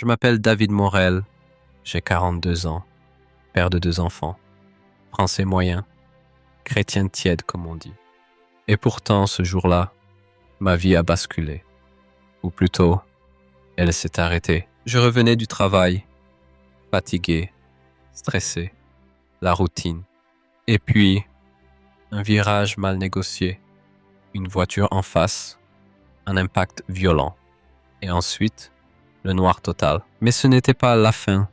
Je m'appelle David Morel, j'ai 42 ans, père de 2 enfants, français moyen, chrétien tiède comme on dit. Et pourtant, ce jour-là, ma vie a basculé. Ou plutôt, elle s'est arrêtée. Je revenais du travail, fatigué, stressé, la routine. Et puis, un virage mal négocié, une voiture en face, un impact violent. Et ensuite, le noir total. Mais ce n'était pas la fin,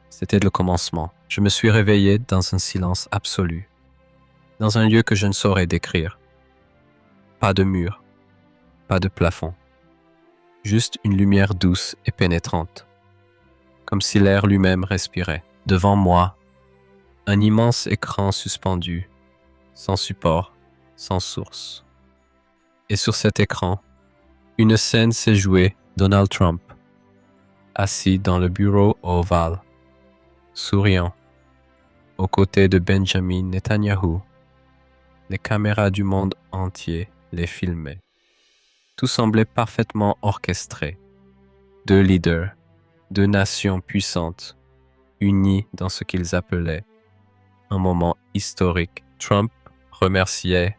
c'était le commencement. Je me suis réveillé dans un silence absolu, dans un lieu que je ne saurais décrire. Pas de mur, pas de plafond, juste une lumière douce et pénétrante, comme si l'air lui-même respirait. Devant moi, un immense écran suspendu, sans support, sans source. Et sur cet écran, une scène s'est jouée, Donald Trump, assis dans le bureau ovale, souriant, aux côtés de Benjamin Netanyahu. Les caméras du monde entier les filmaient. Tout semblait parfaitement orchestré. 2 leaders, 2 nations puissantes, unies dans ce qu'ils appelaient un moment historique. Trump remerciait,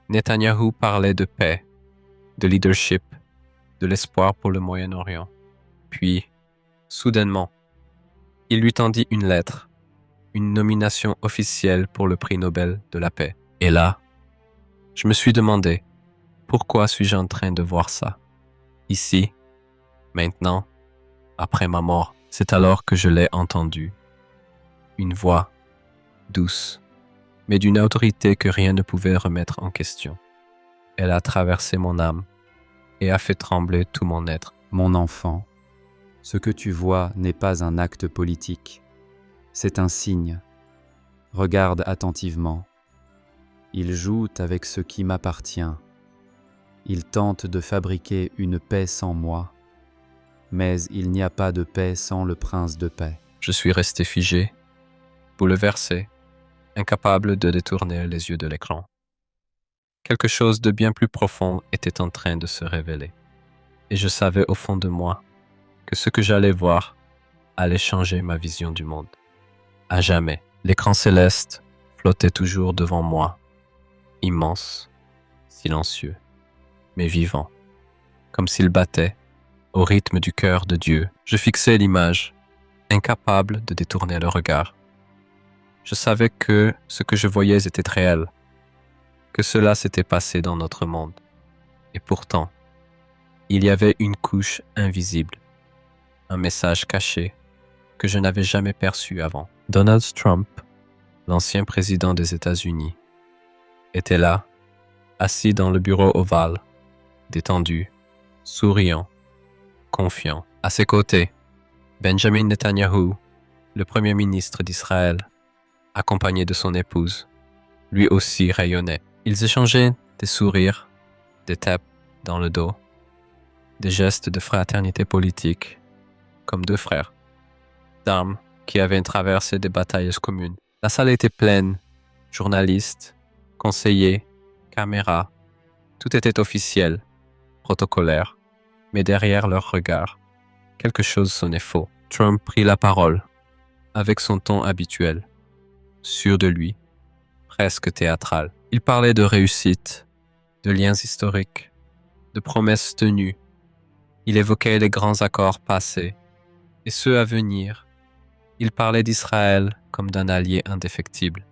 Netanyahu parlait de paix, de leadership, de l'espoir pour le Moyen-Orient. Puis, soudainement, il lui tendit une lettre, une nomination officielle pour le prix Nobel de la paix. Et là, je me suis demandé, pourquoi suis-je en train de voir ça? Ici, maintenant, après ma mort, c'est alors que je l'ai entendu. Une voix, douce, mais d'une autorité que rien ne pouvait remettre en question. Elle a traversé mon âme et a fait trembler tout mon être. Mon enfant, ce que tu vois n'est pas un acte politique, c'est un signe. Regarde attentivement. Il joue avec ce qui m'appartient. Il tente de fabriquer une paix sans moi, mais il n'y a pas de paix sans le prince de paix. Je suis resté figé, bouleversé, incapable de détourner les yeux de l'écran. Quelque chose de bien plus profond était en train de se révéler. Et je savais au fond de moi que ce que j'allais voir allait changer ma vision du monde. À jamais, l'écran céleste flottait toujours devant moi, immense, silencieux, mais vivant, comme s'il battait au rythme du cœur de Dieu. Je fixais l'image, incapable de détourner le regard. Je savais que ce que je voyais était réel, que cela s'était passé dans notre monde. Et pourtant, il y avait une couche invisible, un message caché que je n'avais jamais perçu avant. Donald Trump, l'ancien président des États-Unis, était là, assis dans le bureau ovale, détendu, souriant, confiant. À ses côtés, Benjamin Netanyahu, le premier ministre d'Israël, accompagné de son épouse, lui aussi rayonnait. Ils échangeaient des sourires, des tapes dans le dos, des gestes de fraternité politique, comme 2 frères, d'armes qui avaient traversé des batailles communes. La salle était pleine, journalistes, conseillers, caméras, tout était officiel, protocolaire, mais derrière leurs regards, quelque chose sonnait faux. Trump prit la parole, avec son ton habituel, sûr de lui, presque théâtral. Il parlait de réussite, de liens historiques, de promesses tenues. Il évoquait les grands accords passés et ceux à venir. Il parlait d'Israël comme d'un allié indéfectible,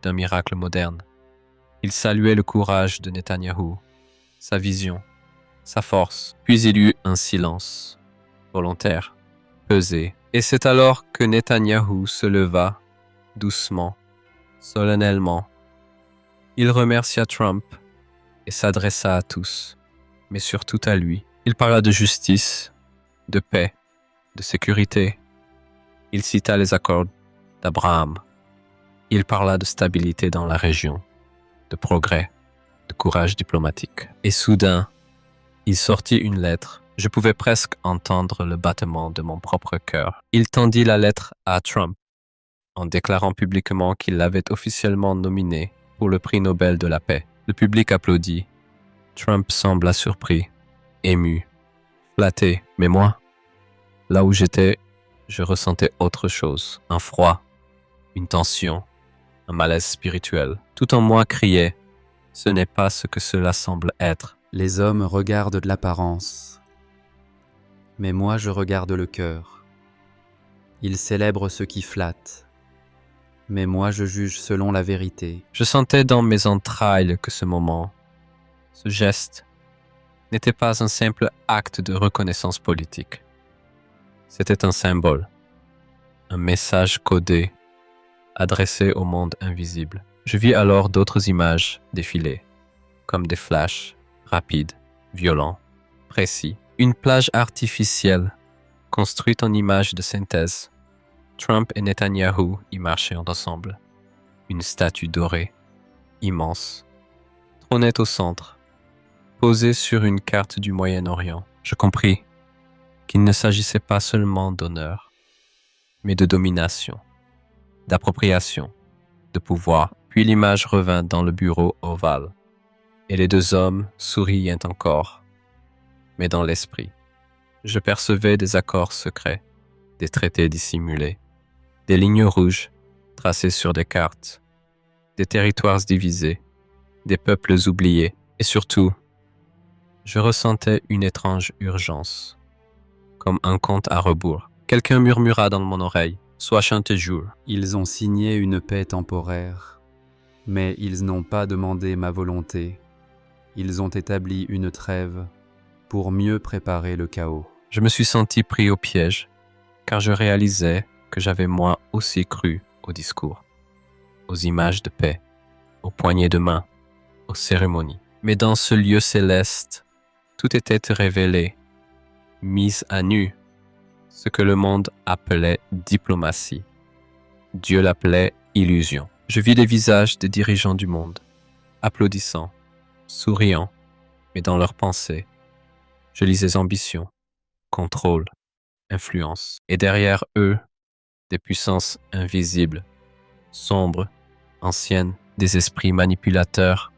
d'un miracle moderne. Il saluait le courage de Netanyahou, sa vision, sa force. Puis il y eut un silence, volontaire, pesé. Et c'est alors que Netanyahou se leva, doucement, solennellement. Il remercia Trump et s'adressa à tous, mais surtout à lui. Il parla de justice, de paix, de sécurité. Il cita les accords d'Abraham. Il parla de stabilité dans la région, de progrès, de courage diplomatique. Et soudain, il sortit une lettre. Je pouvais presque entendre le battement de mon propre cœur. Il tendit la lettre à Trump, en déclarant publiquement qu'il l'avait officiellement nominé pour le prix Nobel de la paix. Le public applaudit. Trump sembla surpris, ému, flatté. Mais moi, Là où j'étais, je ressentais autre chose, un froid, une tension, un malaise spirituel. Tout en moi criait, ce n'est pas ce que cela semble être. Les hommes regardent de l'apparence, mais moi je regarde le cœur. Ils célèbrent ce qui flatte, mais moi je juge selon la vérité. Je sentais dans mes entrailles que ce moment, ce geste, n'était pas un simple acte de reconnaissance politique. C'était un symbole, un message codé, adressé au monde invisible. Je vis alors d'autres images défiler, comme des flashs, rapides, violents, précis. Une plage artificielle, construite en images de synthèse. Trump et Netanyahou y marchaient ensemble. Une statue dorée, immense, trônait au centre, posée sur une carte du Moyen-Orient. Je compris qu'il ne s'agissait pas seulement d'honneur, mais de domination, d'appropriation, de pouvoir. Puis l'image revint dans le bureau ovale, et les deux hommes souriaient encore, mais dans l'esprit. Je percevais des accords secrets, des traités dissimulés, des lignes rouges tracées sur des cartes, des territoires divisés, des peuples oubliés, et surtout, je ressentais une étrange urgence, comme un compte à rebours. Quelqu'un murmura dans mon oreille, « 60 jours ». Ils ont signé une paix temporaire, mais ils n'ont pas demandé ma volonté. Ils ont établi une trêve pour mieux préparer le chaos. Je me suis senti pris au piège, car je réalisais que j'avais moi aussi cru au discours, aux images de paix, aux poignées de main, aux cérémonies. Mais dans ce lieu céleste, tout était révélé, mis à nu, ce que le monde appelait diplomatie. Dieu l'appelait illusion. Je vis les visages des dirigeants du monde, applaudissant, souriant, mais dans leurs pensées, je lisais ambition, contrôle, influence. Et derrière eux, des puissances invisibles, sombres, anciennes, des esprits manipulateurs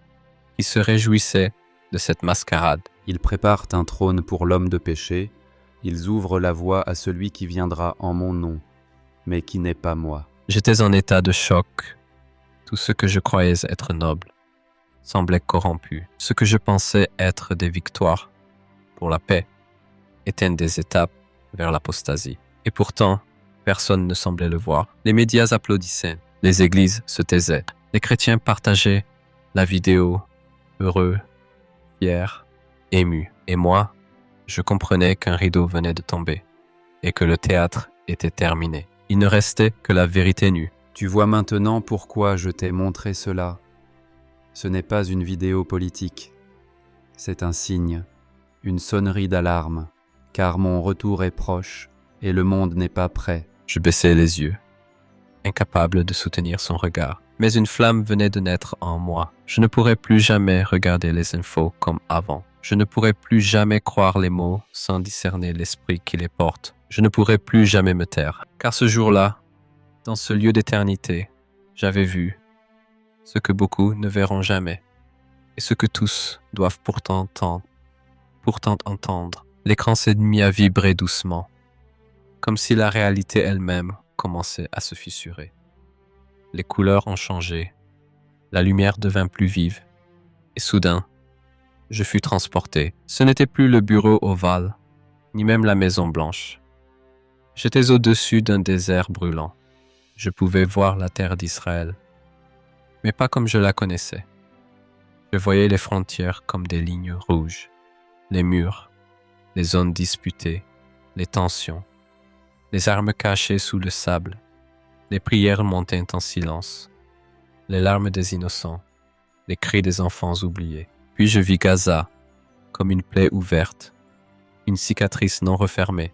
qui se réjouissaient de cette mascarade. Ils préparent un trône pour l'homme de péché, ils ouvrent la voie à celui qui viendra en mon nom, mais qui n'est pas moi. J'étais en état de choc. Tout ce que je croyais être noble semblait corrompu. Ce que je pensais être des victoires pour la paix étaient des étapes vers l'apostasie. Et pourtant, personne ne semblait le voir. Les médias applaudissaient, les églises se taisaient. Les chrétiens partageaient la vidéo, heureux, fiers, émus. Et moi, je comprenais qu'un rideau venait de tomber et que le théâtre était terminé. Il ne restait que la vérité nue. Tu vois maintenant pourquoi je t'ai montré cela. Ce n'est pas une vidéo politique. C'est un signe, une sonnerie d'alarme, car mon retour est proche et le monde n'est pas prêt. Je baissai les yeux, incapable de soutenir son regard. Mais une flamme venait de naître en moi. Je ne pourrais plus jamais regarder les infos comme avant. Je ne pourrais plus jamais croire les mots sans discerner l'esprit qui les porte. Je ne pourrais plus jamais me taire. Car ce jour-là, dans ce lieu d'éternité, j'avais vu ce que beaucoup ne verront jamais et ce que tous doivent pourtant entendre. L'écran s'est mis à vibrer doucement, comme si la réalité elle-même commençait à se fissurer. Les couleurs ont changé, la lumière devint plus vive, et soudain, je fus transporté. Ce n'était plus le bureau ovale, ni même la Maison Blanche. J'étais au-dessus d'un désert brûlant. Je pouvais voir la terre d'Israël, mais pas comme je la connaissais. Je voyais les frontières comme des lignes rouges, les murs, les zones disputées, les tensions, les armes cachées sous le sable, les prières montaient en silence, les larmes des innocents, les cris des enfants oubliés. Puis je vis Gaza comme une plaie ouverte, une cicatrice non refermée,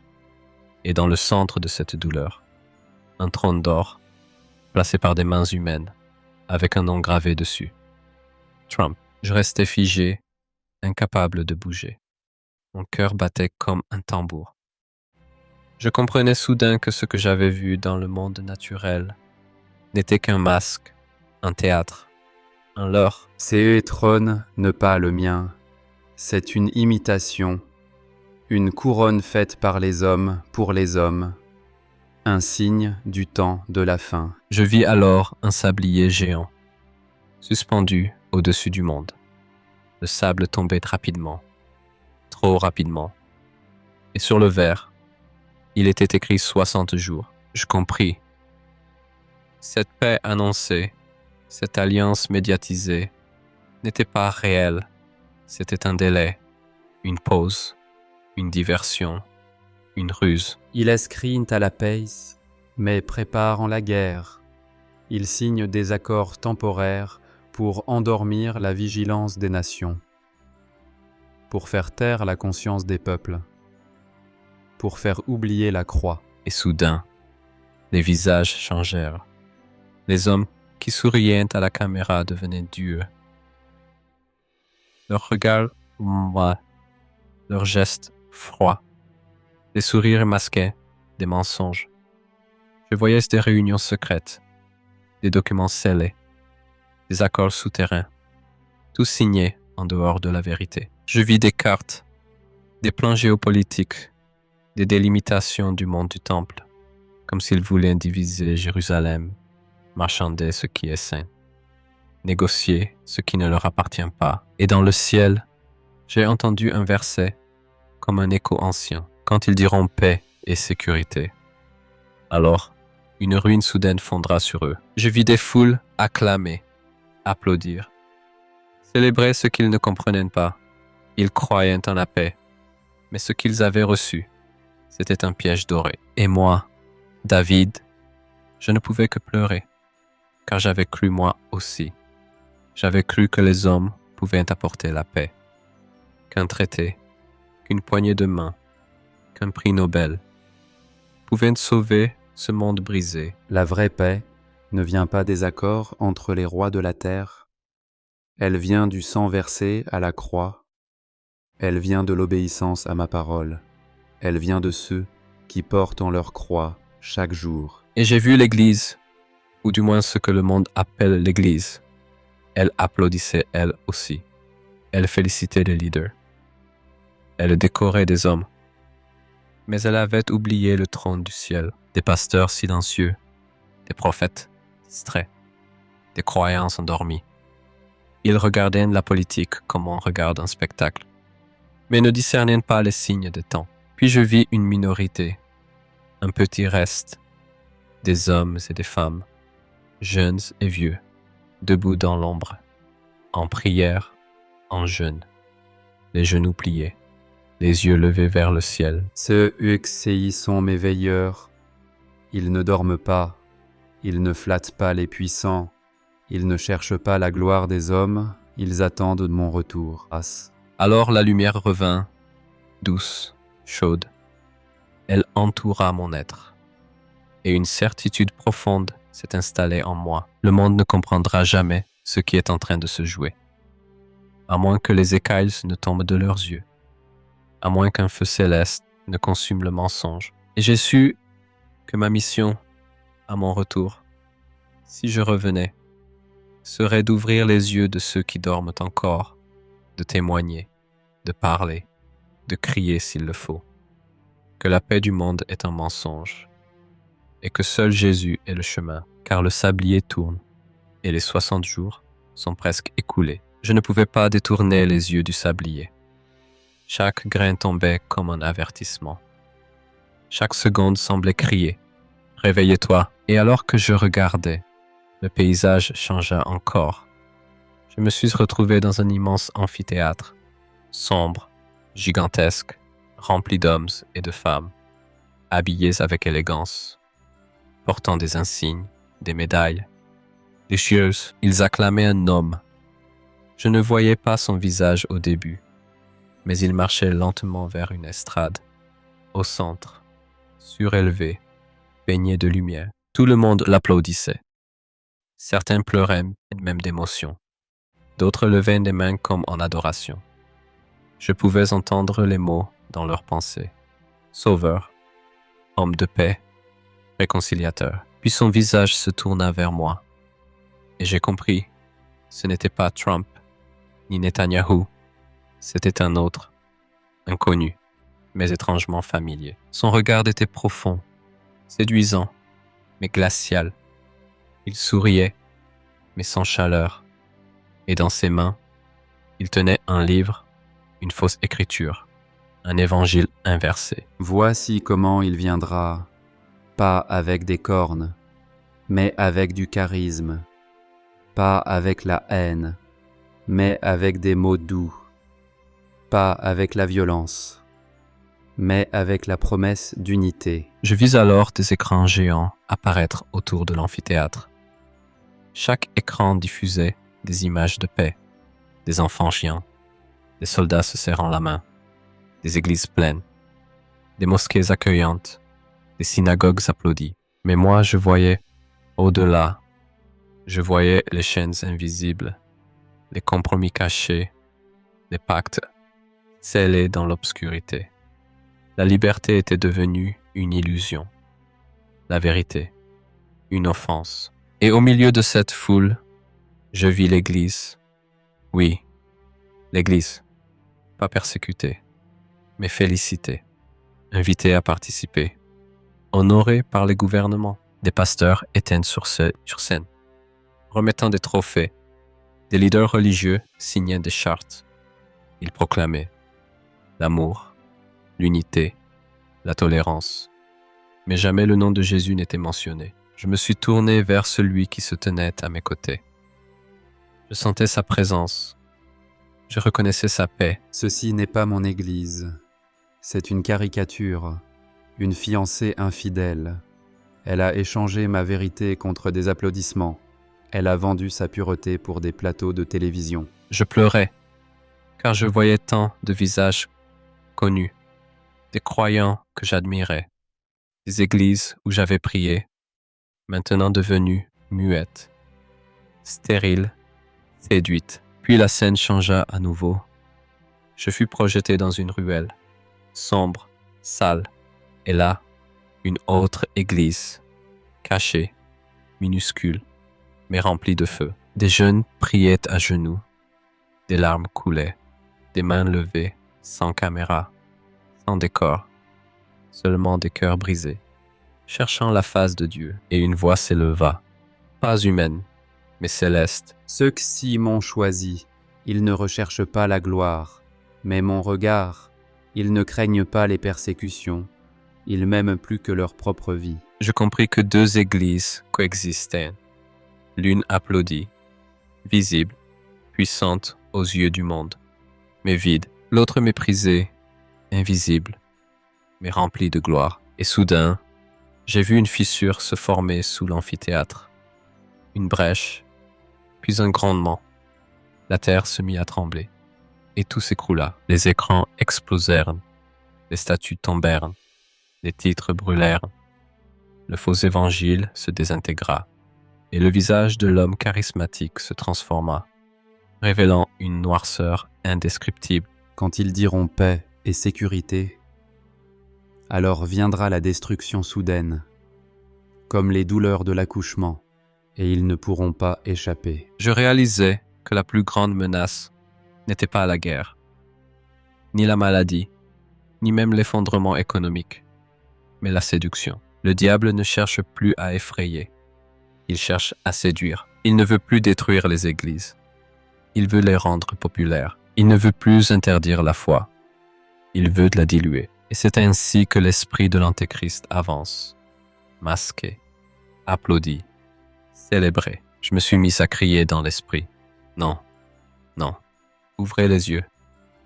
et dans le centre de cette douleur, un trône d'or, placé par des mains humaines, avec un nom gravé dessus. Trump. Je restais figé, incapable de bouger. Mon cœur battait comme un tambour. Je comprenais soudain que ce que j'avais vu dans le monde naturel n'était qu'un masque, un théâtre, un leurre. C'est trône, ne pas le mien. C'est une imitation, Une couronne faite par les hommes pour les hommes, un signe du temps de la fin. Je vis alors un sablier géant, suspendu au-dessus du monde. Le sable tombait rapidement, trop rapidement. Et sur le verre, il était écrit 60 jours. Je compris. Cette paix annoncée, cette alliance médiatisée, n'était pas réelle. C'était un délai, une pause, une diversion, une ruse. Il escrint à la pace, mais préparent la guerre. Il signe des accords temporaires pour endormir la vigilance des nations, pour faire taire la conscience des peuples, pour faire oublier la croix. Et soudain, les visages changèrent. Les hommes qui souriaient à la caméra devenaient durs. Leur regard moi, leurs gestes froids. Les sourires masquaient des mensonges. Je voyais des réunions secrètes, des documents scellés, des accords souterrains, tout signés en dehors de la vérité. Je vis des cartes, des plans géopolitiques, des délimitations du monde du temple, comme s'ils voulaient diviser Jérusalem, marchander ce qui est saint, négocier ce qui ne leur appartient pas. Et dans le ciel, j'ai entendu un verset comme un écho ancien. Quand ils diront paix et sécurité, alors une ruine soudaine fondra sur eux. Je vis des foules acclamer, applaudir, célébrer ce qu'ils ne comprenaient pas. Ils croyaient en la paix, mais ce qu'ils avaient reçu, c'était un piège doré. Et moi, David, je ne pouvais que pleurer, car j'avais cru moi aussi. J'avais cru que les hommes pouvaient apporter la paix, qu'un traité, qu'une poignée de main, qu'un prix Nobel pouvaient sauver ce monde brisé. La vraie paix ne vient pas des accords entre les rois de la terre, elle vient du sang versé à la croix, elle vient de l'obéissance à ma parole, elle vient de ceux qui portent en leur croix chaque jour. Et j'ai vu l'Église, ou du moins ce que le monde appelle l'Église. Elle applaudissait elle aussi. Elle félicitait les leaders. Elle décorait des hommes. Mais elle avait oublié le trône du ciel, des pasteurs silencieux, des prophètes distraits, des croyants endormis. Ils regardaient la politique comme on regarde un spectacle, mais ne discernaient pas les signes des temps. Puis je vis une minorité, un petit reste, des hommes et des femmes, jeunes et vieux, debout dans l'ombre, en prière, en jeûne, les genoux pliés, les yeux levés vers le ciel. Ceux qui sont mes veilleurs, ils ne dorment pas, ils ne flattent pas les puissants, ils ne cherchent pas la gloire des hommes, ils attendent mon retour. Alors la lumière revint, douce, chaude. Elle entoura mon être, et une certitude profonde s'est installée en moi. Le monde ne comprendra jamais ce qui est en train de se jouer, à moins que les écailles ne tombent de leurs yeux, à moins qu'un feu céleste ne consume le mensonge. Et j'ai su que ma mission, à mon retour, si je revenais, serait d'ouvrir les yeux de ceux qui dorment encore, de témoigner, de parler, de crier s'il le faut, que la paix du monde est un mensonge, et que seul Jésus est le chemin, car le sablier tourne, et les 60 jours sont presque écoulés. Je ne pouvais pas détourner les yeux du sablier. Chaque grain tombait comme un avertissement. Chaque seconde semblait crier « Réveille-toi !» Et alors que je regardais, le paysage changea encore. Je me suis retrouvé dans un immense amphithéâtre, sombre, gigantesque, rempli d'hommes et de femmes, habillés avec élégance, portant des insignes, des médailles. Des chieux, ils acclamaient un homme. Je ne voyais pas son visage au début, mais il marchait lentement vers une estrade, au centre, surélevé, baigné de lumière. Tout le monde l'applaudissait. Certains pleuraient même d'émotion. D'autres levaient des mains comme en adoration. Je pouvais entendre les mots dans leurs pensées. Sauveur, homme de paix, réconciliateur. Puis son visage se tourna vers moi. Et j'ai compris, ce n'était pas Trump, ni Netanyahou, c'était un autre, inconnu, mais étrangement familier. Son regard était profond, séduisant, mais glacial. Il souriait, mais sans chaleur, et dans ses mains, il tenait un livre, une fausse écriture, un évangile inversé. Voici comment il viendra, pas avec des cornes, mais avec du charisme, pas avec la haine, mais avec des mots doux, pas avec la violence, mais avec la promesse d'unité. Je vis alors des écrans géants apparaître autour de l'amphithéâtre. Chaque écran diffusait des images de paix, des enfants chiants, des soldats se serrant la main, des églises pleines, des mosquées accueillantes, des synagogues applaudies. Mais moi, je voyais au-delà. Je voyais les chaînes invisibles, les compromis cachés, les pactes scellés dans l'obscurité. La liberté était devenue une illusion, la vérité, une offense. Et au milieu de cette foule, je vis l'Église. Oui, l'Église, pas persécutée, mais félicitée, invitée à participer, honorée par les gouvernements. Des pasteurs étaient sur scène, remettant des trophées. Des leaders religieux signaient des chartes. Ils proclamaient l'amour, l'unité, la tolérance. Mais jamais le nom de Jésus n'était mentionné. Je me suis tourné vers celui qui se tenait à mes côtés. Je sentais sa présence. Je reconnaissais sa paix. Ceci n'est pas mon Église, c'est une caricature, une fiancée infidèle. Elle a échangé ma vérité contre des applaudissements. Elle a vendu sa pureté pour des plateaux de télévision. Je pleurais, car je voyais tant de visages connus, des croyants que j'admirais, des églises où j'avais prié, maintenant devenues muettes, stériles, séduites. Puis la scène changea à nouveau. Je fus projeté dans une ruelle, sombre, sale, et là, une autre église, cachée, minuscule, mais remplie de feu. Des jeunes priaient à genoux, des larmes coulaient, des mains levées, sans caméra, sans décor, seulement des cœurs brisés, cherchant la face de Dieu. Et une voix s'éleva, pas humaine, mais céleste. Ceux-ci m'ont choisi, ils ne recherchent pas la gloire, mais mon regard, ils ne craignent pas les persécutions, ils m'aiment plus que leur propre vie. Je compris que deux églises coexistaient. L'une applaudie, visible, puissante aux yeux du monde, mais vide. L'autre méprisée, invisible, mais remplie de gloire. Et soudain, j'ai vu une fissure se former sous l'amphithéâtre. Une brèche, puis un grondement. La terre se mit à trembler, et tout s'écroula. Les écrans explosèrent, les statues tombèrent, les titres brûlèrent. Le faux évangile se désintégra, et le visage de l'homme charismatique se transforma, révélant une noirceur indescriptible. Quand ils diront paix et sécurité, alors viendra la destruction soudaine, comme les douleurs de l'accouchement, et ils ne pourront pas échapper. Je réalisais que la plus grande menace n'était pas la guerre, ni la maladie, ni même l'effondrement économique, mais la séduction. Le diable ne cherche plus à effrayer, il cherche à séduire. Il ne veut plus détruire les églises, il veut les rendre populaires. Il ne veut plus interdire la foi, il veut la diluer. Et c'est ainsi que l'esprit de l'Antéchrist avance, masqué, applaudi, célébré. Je me suis mis à crier dans l'esprit. Non, non, ouvrez les yeux,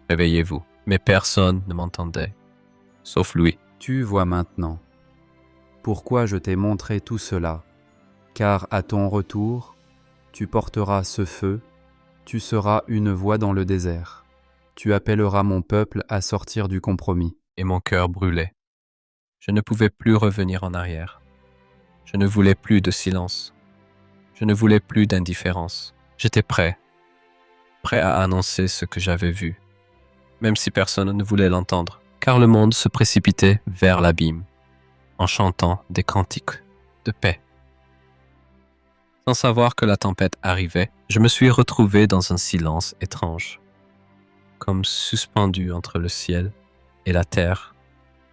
réveillez-vous. Mais personne ne m'entendait, sauf lui. Tu vois maintenant pourquoi je t'ai montré tout cela, car à ton retour, tu porteras ce feu, tu seras une voix dans le désert. Tu appelleras mon peuple à sortir du compromis. Et mon cœur brûlait. Je ne pouvais plus revenir en arrière. Je ne voulais plus de silence. Je ne voulais plus d'indifférence. J'étais prêt à annoncer ce que j'avais vu, même si personne ne voulait l'entendre, car le monde se précipitait vers l'abîme, en chantant des cantiques de paix. Sans savoir que la tempête arrivait, je me suis retrouvé dans un silence étrange, comme suspendu entre le ciel et la terre,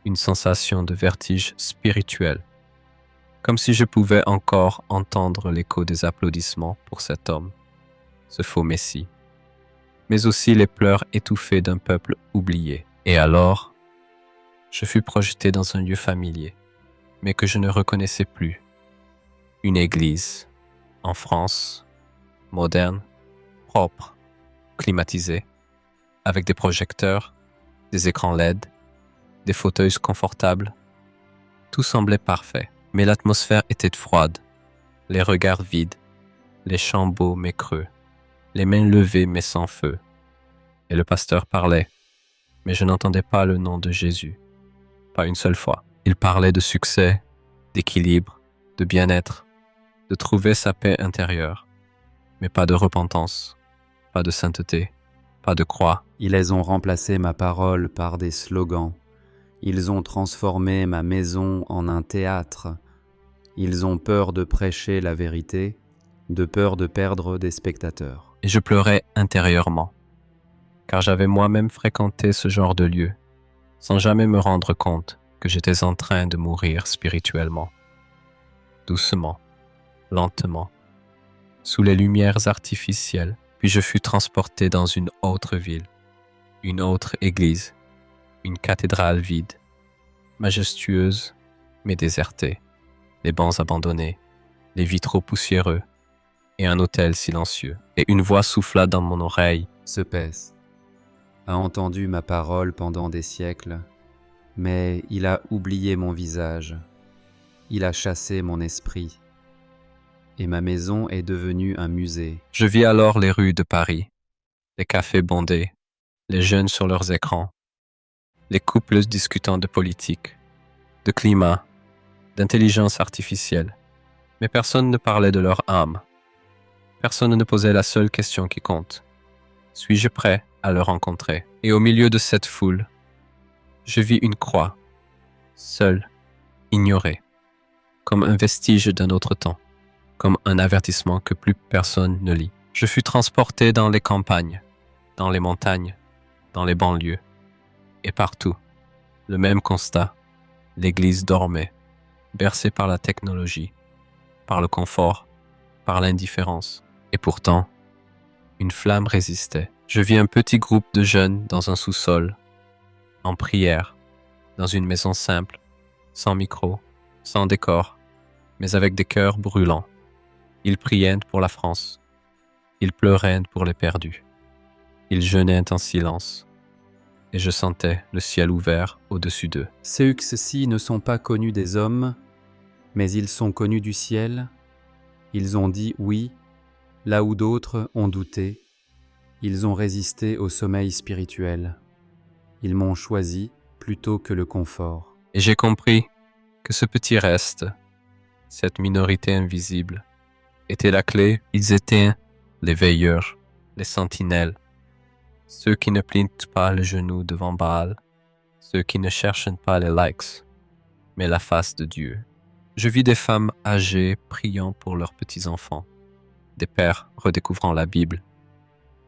une sensation de vertige spirituel, comme si je pouvais encore entendre l'écho des applaudissements pour cet homme, ce faux Messie, mais aussi les pleurs étouffés d'un peuple oublié. Et alors, je fus projeté dans un lieu familier, mais que je ne reconnaissais plus. Une église, en France, moderne, propre, climatisée, avec des projecteurs, des écrans LED, des fauteuils confortables. Tout semblait parfait, mais l'atmosphère était froide, les regards vides, les chants beaux mais creux, les mains levées mais sans feu. Et le pasteur parlait, mais je n'entendais pas le nom de Jésus, pas une seule fois. Il parlait de succès, d'équilibre, de bien-être, de trouver sa paix intérieure, mais pas de repentance, pas de sainteté, pas de croix. Ils ont remplacé ma parole par des slogans. Ils ont transformé ma maison en un théâtre. Ils ont peur de prêcher la vérité, de peur de perdre des spectateurs. Et je pleurais intérieurement, car j'avais moi-même fréquenté ce genre de lieu, sans jamais me rendre compte que j'étais en train de mourir spirituellement. Doucement, lentement, sous les lumières artificielles, puis je fus transporté dans une autre ville, une autre église, une cathédrale vide, majestueuse mais désertée, les bancs abandonnés, les vitraux poussiéreux et un autel silencieux. Et une voix souffla dans mon oreille. Ce pèse a entendu ma parole pendant des siècles, mais il a oublié mon visage, il a chassé mon esprit, et ma maison est devenue un musée. Je vis alors les rues de Paris, les cafés bondés, les jeunes sur leurs écrans, les couples discutant de politique, de climat, d'intelligence artificielle. Mais personne ne parlait de leur âme. Personne ne posait la seule question qui compte. Suis-je prêt à le rencontrer? Et au milieu de cette foule, je vis une croix, seule, ignorée, comme un vestige d'un autre temps, comme un avertissement que plus personne ne lit. Je fus transporté dans les campagnes, dans les montagnes, dans les banlieues, et partout, le même constat, l'église dormait, bercée par la technologie, par le confort, par l'indifférence. Et pourtant, une flamme résistait. Je vis un petit groupe de jeunes dans un sous-sol, en prière, dans une maison simple, sans micro, sans décor, mais avec des cœurs brûlants. Ils priaient pour la France. Ils pleuraient pour les perdus. Ils jeûnaient en silence. Et je sentais le ciel ouvert au-dessus d'eux. Ceux-ci ne sont pas connus des hommes, mais ils sont connus du ciel. Ils ont dit oui, là où d'autres ont douté. Ils ont résisté au sommeil spirituel. Ils m'ont choisi plutôt que le confort. Et j'ai compris que ce petit reste, cette minorité invisible, était la clé. Ils étaient les veilleurs, les sentinelles, ceux qui ne plient pas le genou devant Baal, ceux qui ne cherchent pas les likes, mais la face de Dieu. Je vis des femmes âgées priant pour leurs petits-enfants, des pères redécouvrant la Bible,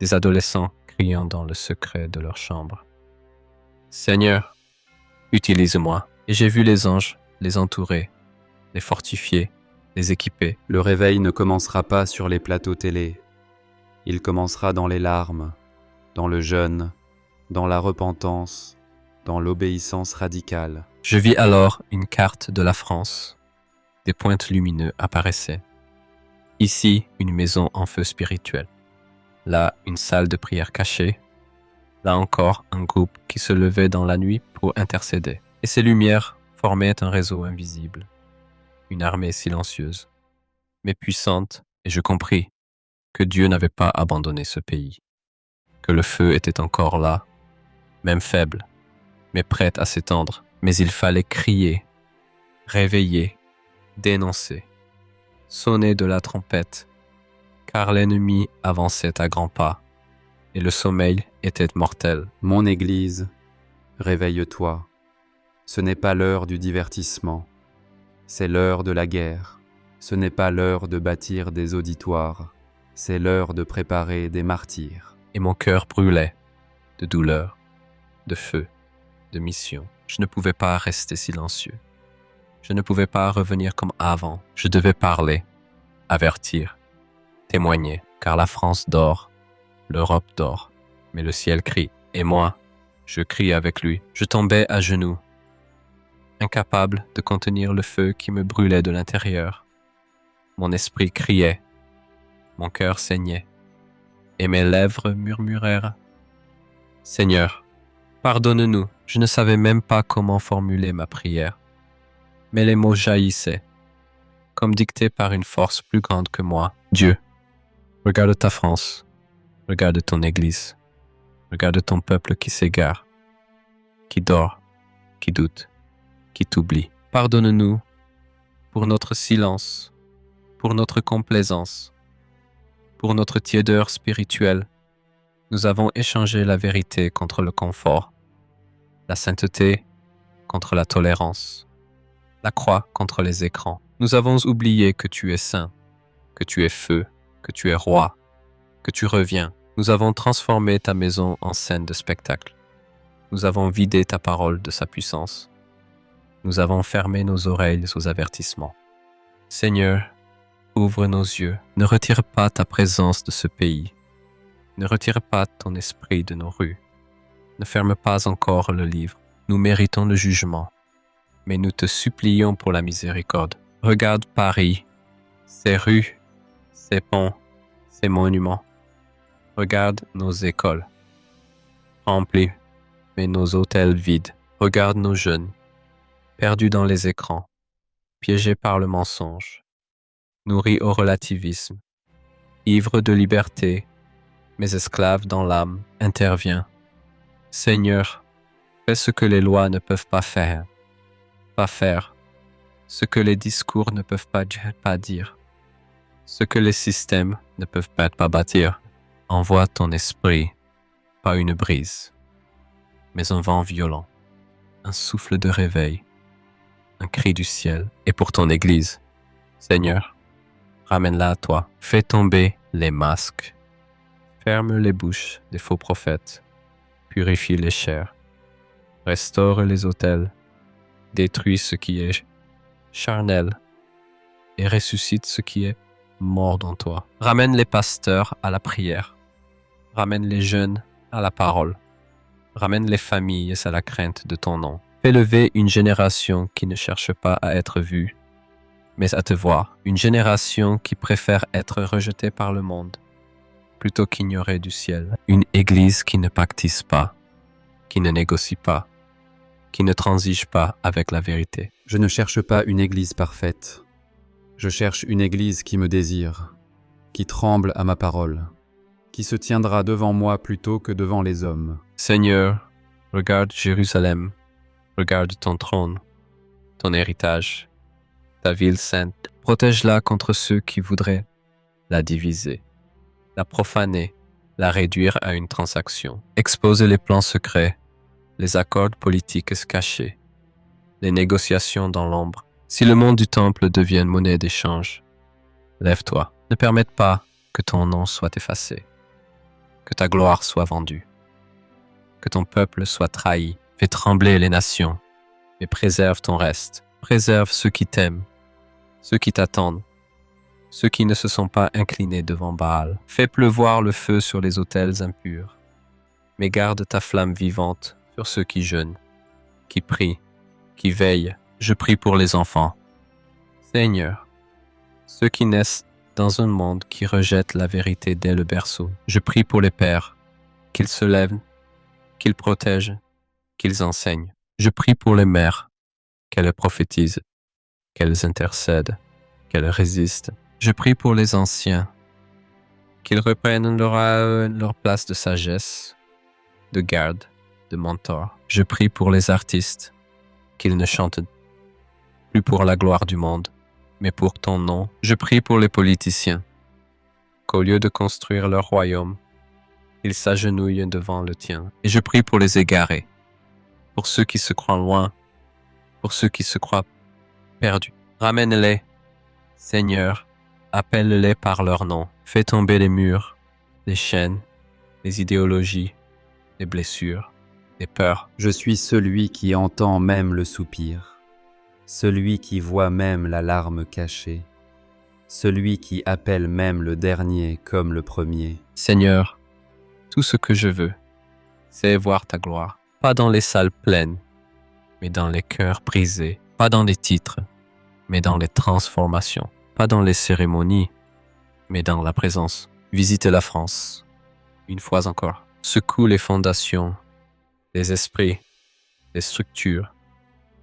des adolescents criant dans le secret de leur chambre. Seigneur, utilise-moi. Et j'ai vu les anges les entourer, les fortifier, les équiper. Le réveil ne commencera pas sur les plateaux télé. Il commencera dans les larmes, dans le jeûne, dans la repentance, dans l'obéissance radicale. Je vis alors une carte de la France. Des pointes lumineuses apparaissaient. Ici, une maison en feu spirituel. Là, une salle de prière cachée. Là encore, un groupe qui se levait dans la nuit pour intercéder. Et ces lumières formaient un réseau invisible. Une armée silencieuse, mais puissante, et je compris que Dieu n'avait pas abandonné ce pays. Que le feu était encore là, même faible, mais prêt à s'étendre. Mais il fallait crier, réveiller, dénoncer, sonner de la trompette, car l'ennemi avançait à grands pas, et le sommeil était mortel. Mon Église, réveille-toi. Ce n'est pas l'heure du divertissement, c'est l'heure de la guerre. Ce n'est pas l'heure de bâtir des auditoires, c'est l'heure de préparer des martyrs. Et mon cœur brûlait de douleur, de feu, de mission. Je ne pouvais pas rester silencieux. Je ne pouvais pas revenir comme avant. Je devais parler, avertir, témoigner, car la France dort, l'Europe dort, mais le ciel crie. Et moi, je crie avec lui. Je tombais à genoux, incapable de contenir le feu qui me brûlait de l'intérieur. Mon esprit criait, mon cœur saignait, et mes lèvres murmurèrent « Seigneur, pardonne-nous ». Je ne savais même pas comment formuler ma prière, mais les mots jaillissaient, comme dictés par une force plus grande que moi. Dieu, regarde ta France, regarde ton Église, regarde ton peuple qui s'égare, qui dort, qui doute, qui t'oublie. Pardonne-nous pour notre silence, pour notre complaisance, pour notre tiédeur spirituelle. Nous avons échangé la vérité contre le confort, la sainteté contre la tolérance, la croix contre les écrans. Nous avons oublié que tu es saint, que tu es feu, que tu es roi, que tu reviens. Nous avons transformé ta maison en scène de spectacle. Nous avons vidé ta parole de sa puissance. Nous avons fermé nos oreilles aux avertissements. Seigneur, ouvre nos yeux. Ne retire pas ta présence de ce pays. Ne retire pas ton esprit de nos rues. Ne ferme pas encore le livre. Nous méritons le jugement, mais nous te supplions pour la miséricorde. Regarde Paris, ses rues, ses ponts, ses monuments. Regarde nos écoles, remplies, mais nos hôtels vides. Regarde nos jeunes, perdus dans les écrans, piégés par le mensonge, nourris au relativisme, ivres de liberté, mais esclaves dans l'âme. Interviens. Seigneur, fais ce que les lois ne peuvent pas faire, ce que les discours ne peuvent pas dire, ce que les systèmes ne peuvent pas bâtir. Envoie ton esprit, pas une brise, mais un vent violent, un souffle de réveil, un cri du ciel. Et pour ton Église, Seigneur, ramène-la à toi. Fais tomber les masques, ferme les bouches des faux prophètes, purifie les chairs, restaure les autels, détruis ce qui est charnel et ressuscite ce qui est mort dans toi. Ramène les pasteurs à la prière, ramène les jeunes à la parole, ramène les familles à la crainte de ton nom. Fais lever une génération qui ne cherche pas à être vue, mais à te voir, une génération qui préfère être rejetée par le monde plutôt qu'ignorée du ciel, une église qui ne pactise pas, qui ne négocie pas, qui ne transige pas avec la vérité. Je ne cherche pas une église parfaite. Je cherche une église qui me désire, qui tremble à ma parole, qui se tiendra devant moi plutôt que devant les hommes. Seigneur, regarde Jérusalem, regarde ton trône, ton héritage, ta ville sainte. Protège-la contre ceux qui voudraient la diviser, la profaner, la réduire à une transaction. Expose les plans secrets, les accords politiques cachés, les négociations dans l'ombre. Si le monde du temple devient monnaie d'échange, lève-toi. Ne permette pas que ton nom soit effacé, que ta gloire soit vendue, que ton peuple soit trahi. Fais trembler les nations, mais préserve ton reste. Préserve ceux qui t'aiment, ceux qui t'attendent, ceux qui ne se sont pas inclinés devant Baal. Fais pleuvoir le feu sur les autels impurs, mais garde ta flamme vivante sur ceux qui jeûnent, qui prient, qui veillent. Je prie pour les enfants. Seigneur, ceux qui naissent dans un monde qui rejette la vérité dès le berceau. Je prie pour les pères, qu'ils se lèvent, qu'ils protègent, qu'ils enseignent. Je prie pour les mères, qu'elles prophétisent, qu'elles intercèdent, qu'elles résistent. Je prie pour les anciens, qu'ils reprennent leur place de sagesse, de garde, de mentor. Je prie pour les artistes, qu'ils ne chantent plus pour la gloire du monde, mais pour ton nom. Je prie pour les politiciens, qu'au lieu de construire leur royaume, ils s'agenouillent devant le tien. Et je prie pour les égarés, pour ceux qui se croient loin, pour ceux qui se croient perdus. Ramène-les, Seigneur, appelle-les par leur nom. Fais tomber les murs, les chaînes, les idéologies, les blessures, les peurs. Je suis celui qui entend même le soupir, celui qui voit même la larme cachée, celui qui appelle même le dernier comme le premier. Seigneur, tout ce que je veux, c'est voir ta gloire. Pas dans les salles pleines, mais dans les cœurs brisés. Pas dans les titres, mais dans les transformations. Pas dans les cérémonies, mais dans la présence. Visite la France, une fois encore. Secoue les fondations, les esprits, les structures,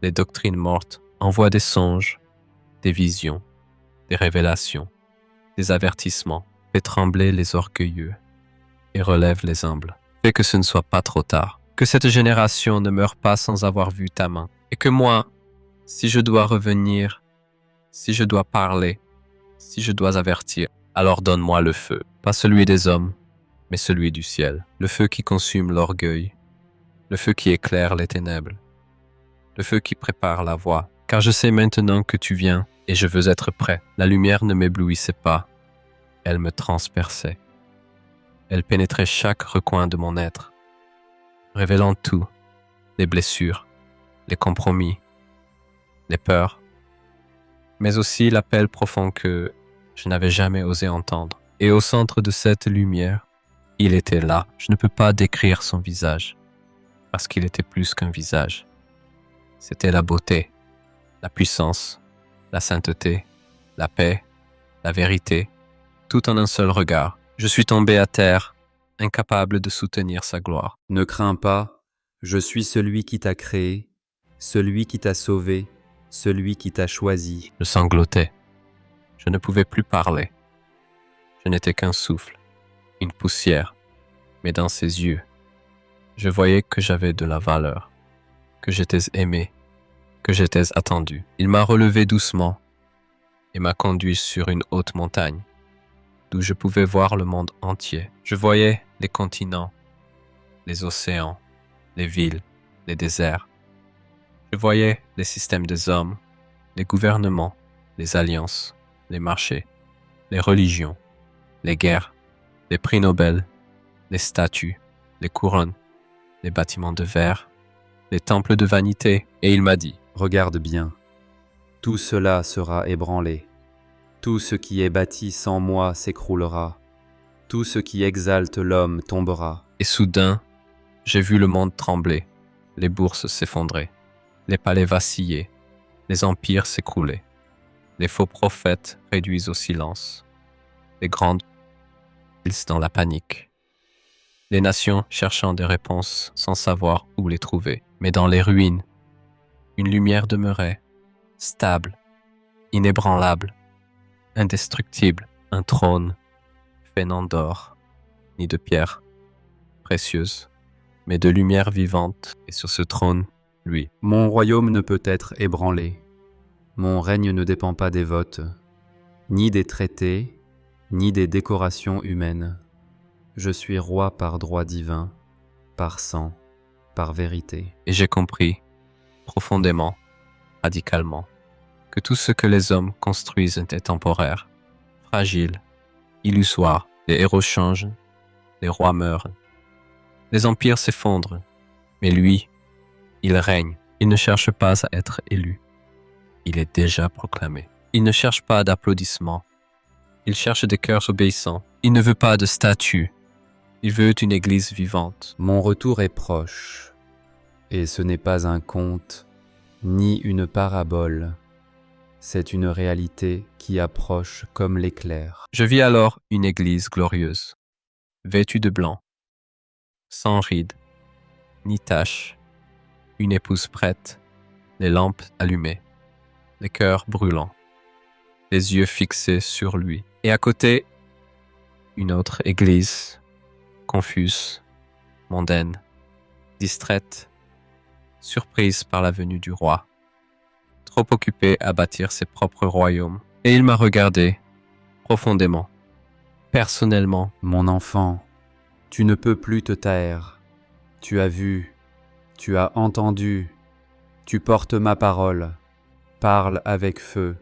les doctrines mortes. Envoie des songes, des visions, des révélations, des avertissements. Fais trembler les orgueilleux et relève les humbles. Fais que ce ne soit pas trop tard. Que cette génération ne meure pas sans avoir vu ta main. Et que moi, si je dois revenir, si je dois parler, si je dois avertir, alors donne-moi le feu. Pas celui des hommes, mais celui du ciel. Le feu qui consume l'orgueil, le feu qui éclaire les ténèbres, le feu qui prépare la voie. Car je sais maintenant que tu viens et je veux être prêt. La lumière ne m'éblouissait pas, elle me transperçait. Elle pénétrait chaque recoin de mon être, révélant tout, les blessures, les compromis, les peurs, mais aussi l'appel profond que je n'avais jamais osé entendre. Et au centre de cette lumière, il était là. Je ne peux pas décrire son visage, parce qu'il était plus qu'un visage. C'était la beauté, la puissance, la sainteté, la paix, la vérité, tout en un seul regard. Je suis tombé à terre, incapable de soutenir sa gloire. Ne crains pas, je suis celui qui t'a créé, celui qui t'a sauvé, celui qui t'a choisi. Je sanglotais. Je ne pouvais plus parler. Je n'étais qu'un souffle, une poussière, mais dans ses yeux, je voyais que j'avais de la valeur, que j'étais aimé, que j'étais attendu. Il m'a relevé doucement et m'a conduit sur une haute montagne, d'où je pouvais voir le monde entier. Je voyais les continents, les océans, les villes, les déserts. Je voyais les systèmes des hommes, les gouvernements, les alliances, les marchés, les religions, les guerres, les prix Nobel, les statues, les couronnes, les bâtiments de verre, les temples de vanité. Et il m'a dit, « Regarde bien, tout cela sera ébranlé. Tout ce qui est bâti sans moi s'écroulera. Tout ce qui exalte l'homme tombera. » Et soudain, j'ai vu le monde trembler, les bourses s'effondrer, les palais vaciller, les empires s'écrouler, les faux prophètes réduits au silence, les grandes villes dans la panique, les nations cherchant des réponses sans savoir où les trouver. Mais dans les ruines, une lumière demeurait, stable, inébranlable, indestructible, un trône fait non d'or, ni de pierre précieuse, mais de lumière vivante, et sur ce trône, lui. Mon royaume ne peut être ébranlé. Mon règne ne dépend pas des votes, ni des traités, ni des décorations humaines. Je suis roi par droit divin, par sang, par vérité. Et j'ai compris, profondément, radicalement, que tout ce que les hommes construisent était temporaire, fragile, illusoire. Les héros changent, les rois meurent, les empires s'effondrent, mais lui, il règne. Il ne cherche pas à être élu. Il est déjà proclamé. Il ne cherche pas d'applaudissements. Il cherche des cœurs obéissants. Il ne veut pas de statues. Il veut une église vivante. Mon retour est proche, et ce n'est pas un conte, ni une parabole. C'est une réalité qui approche comme l'éclair. Je vis alors une église glorieuse, vêtue de blanc, sans rides, ni taches, une épouse prête, les lampes allumées, les cœurs brûlants, les yeux fixés sur lui. Et à côté, une autre église, confuse, mondaine, distraite, surprise par la venue du roi, trop occupée à bâtir ses propres royaumes. Et il m'a regardé, profondément, personnellement. Mon enfant, tu ne peux plus te taire. Tu as vu, tu as entendu, tu portes ma parole. Parle avec feu,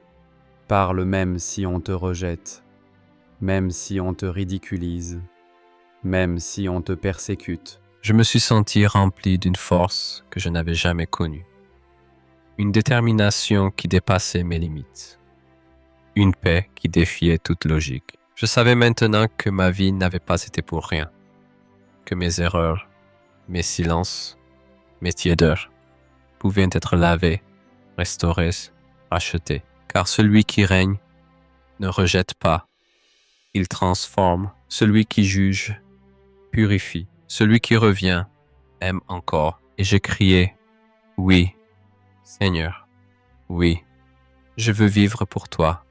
parle même si on te rejette, même si on te ridiculise, même si on te persécute. Je me suis senti rempli d'une force que je n'avais jamais connue. Une détermination qui dépassait mes limites. Une paix qui défiait toute logique. Je savais maintenant que ma vie n'avait pas été pour rien. Que mes erreurs, mes silences, mes tiédeurs pouvaient être lavés, restaurés, rachetés. Car celui qui règne ne rejette pas. Il transforme. Celui qui juge purifie. Celui qui revient aime encore. Et j'ai crié, oui, Seigneur, oui, je veux vivre pour toi.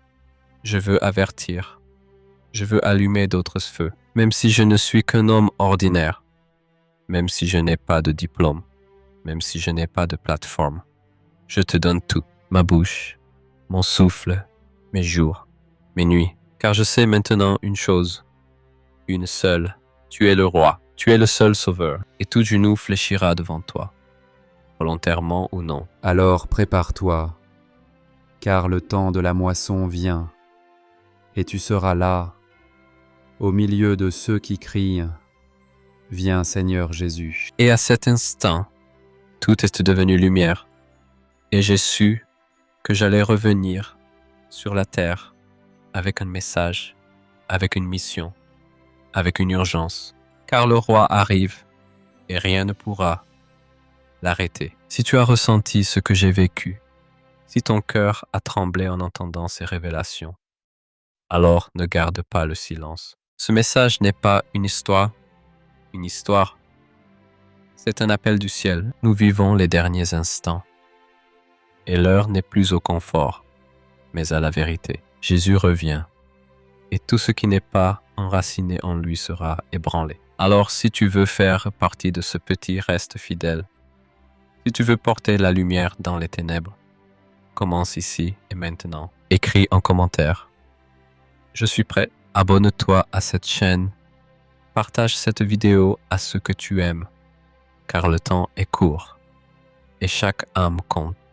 Je veux avertir. Je veux allumer d'autres feux, même si je ne suis qu'un homme ordinaire, même si je n'ai pas de diplôme, même si je n'ai pas de plateforme. Je te donne tout, ma bouche, mon souffle, mes jours, mes nuits, car je sais maintenant une chose, une seule, tu es le roi, tu es le seul sauveur, et tout genou fléchira devant toi, volontairement ou non. Alors prépare-toi, car le temps de la moisson vient, et tu seras là, au milieu de ceux qui crient « Viens Seigneur Jésus ». Et à cet instant, tout est devenu lumière, et j'ai su que j'allais revenir sur la terre avec un message, avec une mission, avec une urgence, car le roi arrive et rien ne pourra l'arrêter. Si tu as ressenti ce que j'ai vécu, si ton cœur a tremblé en entendant ces révélations, alors ne garde pas le silence. Ce message n'est pas une histoire, c'est un appel du ciel. Nous vivons les derniers instants, et l'heure n'est plus au confort, mais à la vérité. Jésus revient, et tout ce qui n'est pas enraciné en lui sera ébranlé. Alors si tu veux faire partie de ce petit reste fidèle, si tu veux porter la lumière dans les ténèbres, commence ici et maintenant. Écris en commentaire. Je suis prêt. Abonne-toi à cette chaîne. Partage cette vidéo à ceux que tu aimes, car le temps est court et chaque âme compte.